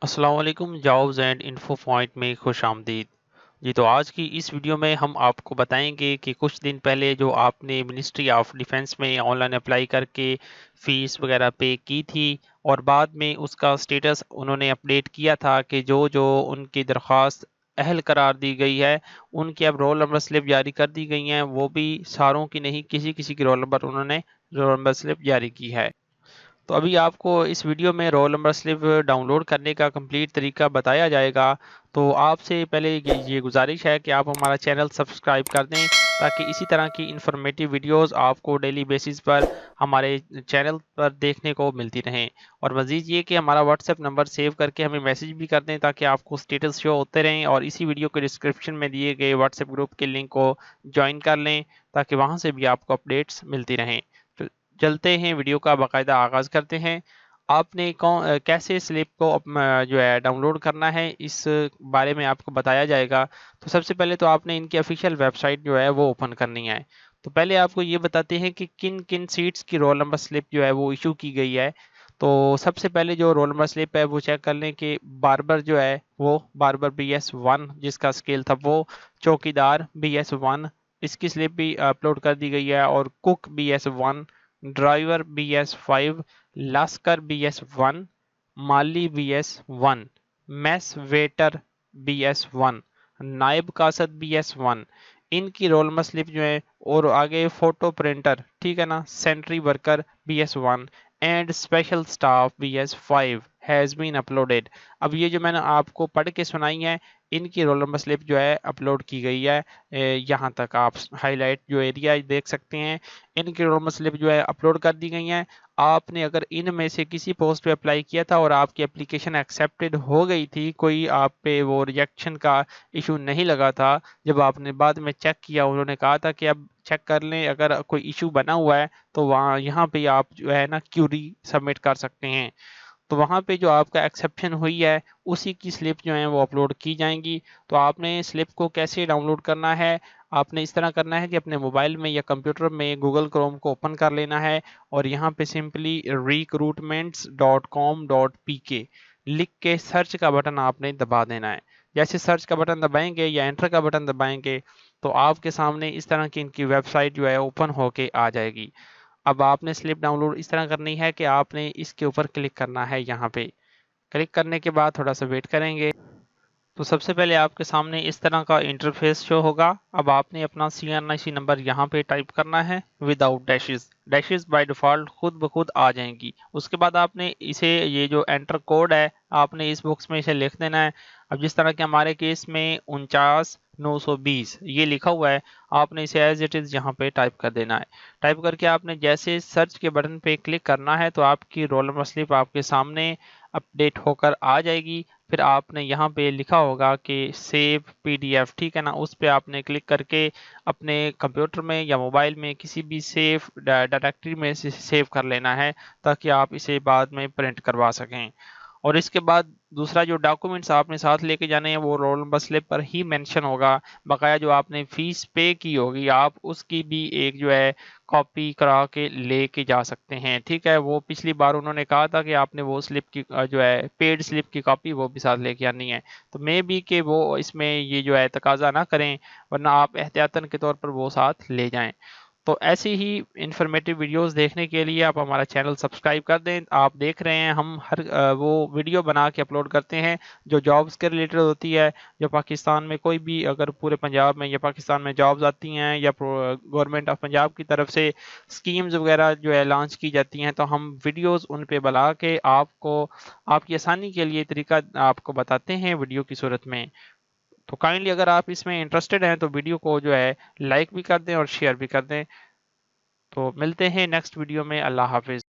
अस्सलाम वालेकुम। Jobs and info point में खुश आमदीद। जी, तो आज की इस वीडियो में हम आपको बताएंगे कि कुछ दिन पहले जो आपने मिनिस्ट्री ऑफ डिफेंस में ऑनलाइन अप्लाई करके फ़ीस वगैरह पे की थी और बाद में उसका स्टेटस उन्होंने अपडेट किया था कि जो जो उनकी दरख्वास्त अहल करार दी गई है, उनकी अब रोल नंबर स्लिप जारी कर दी गई हैं। वो भी सारों की नहीं, किसी किसी की रोल नंबर स्लिप जारी की है। तो अभी आपको इस वीडियो में रोल नंबर स्लिप डाउनलोड करने का कंप्लीट तरीका बताया जाएगा। तो आपसे पहले ये गुजारिश है कि आप हमारा चैनल सब्सक्राइब कर दें ताकि इसी तरह की इंफॉर्मेटिव वीडियोस आपको डेली बेसिस पर हमारे चैनल पर देखने को मिलती रहें। और मज़ीद ये कि हमारा व्हाट्सएप नंबर सेव करके हमें मैसेज भी कर दें ताकि आपको स्टेटस शो होते रहें, और इसी वीडियो के डिस्क्रिप्शन में दिए गए व्हाट्सएप ग्रुप के लिंक को ज्वाइन कर लें ताकि वहाँ से भी आपको अपडेट्स मिलती रहें। तो चलते हैं, वीडियो का बाकायदा आगाज़ करते हैं। आपने कैसे स्लिप को जो है डाउनलोड करना है, इस बारे में आपको बताया जाएगा। तो सबसे पहले तो आपने इनकी ऑफिशियल वेबसाइट जो है वो ओपन करनी है। तो पहले आपको ये बताते हैं कि किन किन सीट्स की रोल नंबर स्लिप जो है वो इशू की गई है। तो सबसे पहले जो रोल नंबर स्लिप है वो चेक कर लें कि बारबर जो है वो बारबर BS1 जिसका स्केल था वो, चौकीदार BS1 इसकी स्लिप भी अपलोड कर दी गई है, और कुक BS1, ड्राइवर BS5, लास्कर BS1, माली BS1, मैस वेटर BS1, नायब कासद BS1, इनकी रोल नंबर स्लिप जो है। और आगे फोटो प्रिंटर, ठीक है ना, sentry worker BS1 and special staff BS5 has been uploaded. अब ये जो मैंने आपको पढ़ के सुनाई है, इनकी रोल नंबर स्लिप जो है अपलोड की गई है। यहाँ तक आप हाईलाइट जो एरिया देख सकते हैं, इनकी रोल नंबर स्लिप जो है अपलोड कर दी गई हैं। आपने अगर इनमें से किसी पोस्ट पे अप्लाई किया था और आपकी एप्लीकेशन एक्सेप्टेड हो गई थी, कोई आप पे वो रिजेक्शन का इशू नहीं लगा था, जब आपने बाद में चेक किया उन्होंने कहा था कि अब चेक कर लें, अगर कोई इशू बना हुआ है तो वहाँ यहाँ पे आप जो है ना क्यूरी सबमिट कर सकते हैं। तो वहाँ पे जो आपका एक्सेप्शन हुई है उसी की स्लिप जो है वो अपलोड की जाएंगी। तो आपने स्लिप को कैसे डाउनलोड करना है, आपने इस तरह करना है कि अपने मोबाइल में या कंप्यूटर में गूगल क्रोम को ओपन कर लेना है, और यहाँ पे सिंपली recruitments.com.pk लिख के सर्च का बटन आपने दबा देना है। जैसे सर्च का बटन दबाएंगे या एंटर का बटन दबाएंगे तो आपके सामने इस तरह की इनकी वेबसाइट जो है ओपन होके आ जाएगी। अब आपने स्लिप डाउनलोड इस तरह करनी है कि आपने इसके ऊपर क्लिक करना है। यहाँ पे क्लिक करने के बाद थोड़ा सा वेट करेंगे तो सबसे पहले आपके सामने इस तरह का इंटरफेस शो होगा। अब आपने अपना CNIC नंबर यहाँ पे टाइप करना है without dashes. Dashes by default खुद ब खुद आ जाएंगी। उसके बाद आपने इसे, ये जो एंटर कोड है, आपने इस बॉक्स में इसे लिख देना है। अब जिस तरह के हमारे केस में 49,920 ये लिखा हुआ है, आपने इसे एज इट इज़ यहाँ पे टाइप कर देना है। टाइप करके आपने जैसे सर्च के बटन पे क्लिक करना है तो आपकी रोल नंबर स्लिप आपके सामने अपडेट होकर आ जाएगी। फिर आपने यहाँ पे लिखा होगा कि सेव PDF, ठीक है ना, उस पे आपने क्लिक करके अपने कंप्यूटर में या मोबाइल में किसी भी सेव डायरेक्टरी में से सेव कर लेना है ताकि आप इसे बाद में प्रिंट करवा सकें। और इसके बाद दूसरा जो डॉक्यूमेंट्स आपने साथ लेके जाने हैं वो रोल नंबर स्लिप पर ही मेंशन होगा। बकाया जो आपने फीस पे की होगी आप उसकी भी एक जो है कॉपी करा के लेके जा सकते हैं, ठीक है। वो पिछली बार उन्होंने कहा था कि आपने वो स्लिप की जो है पेड स्लिप की कॉपी वो भी साथ लेके आनी है। तो मे बी कि वो इसमें ये जो है तकाजा ना करें, वरना आप एहतियातन के तौर पर वो साथ ले जाएं। तो ऐसी ही इंफॉर्मेटिव वीडियोस देखने के लिए आप हमारा चैनल सब्सक्राइब कर दें। आप देख रहे हैं हम हर वो वीडियो बना के अपलोड करते हैं जो जॉब्स के रिलेटेड होती है। जो पाकिस्तान में कोई भी, अगर पूरे पंजाब में या पाकिस्तान में जॉब्स आती हैं या गवर्नमेंट ऑफ पंजाब की तरफ से स्कीम्स वगैरह जो है लॉन्च की जाती हैं, तो हम वीडियोस उन पे बना के आपको आपकी आसानी के लिए तरीका आपको बताते हैं वीडियो की सूरत में। तो काइंडली अगर आप इसमें इंटरेस्टेड हैं तो वीडियो को जो है लाइक भी कर दें और शेयर भी कर दें। तो मिलते हैं नेक्स्ट वीडियो में। अल्लाह हाफिज़।